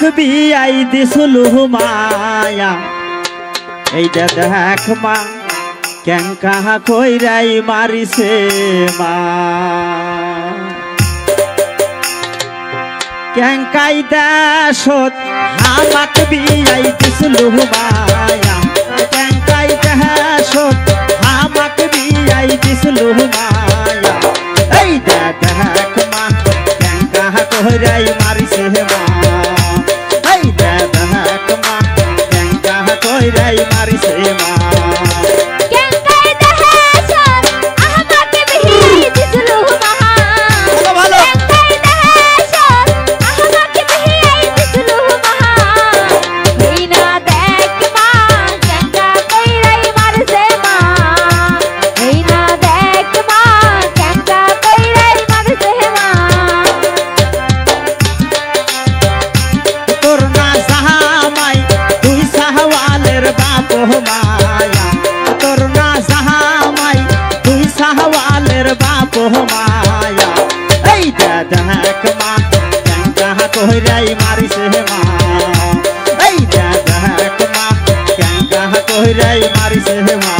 আমাক বিয়াই দিছলু মায়া এইটা দেখ মা কেন কাহা কইরাই মারিছে মা কেন কাইদা সত আমাক বিয়াই দিছলু মায়া কেন কাইদা সত আমাক বিয়াই দিছলু মায়া এইটা দেখ মা কেন কাহা কইরাই মারিছে মা এইটা দেখ মা কেন কাহা কইরাই মারিছে মা माया तोर ना सहामाई तुई सहवालेर बाप माया ऐ देख मा केन कहा कोहराई मारिसे मा ऐ देख मा केन कहा कोहराई मारिसे मा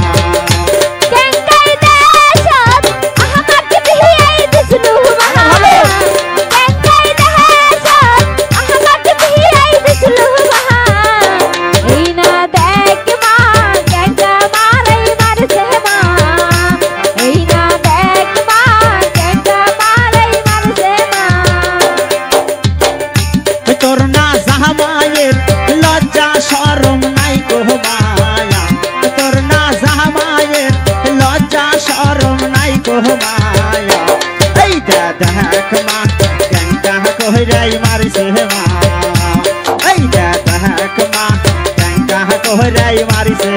तोर ना जहामायेर लज्जा शरम नाई को माया तोर ना जहामायेर लज्जा शरम नाई को माया ऐ देख मा केन कहा कोहराई मारिसे मा ऐ देख मा केन कहा कोहराई मारिसे।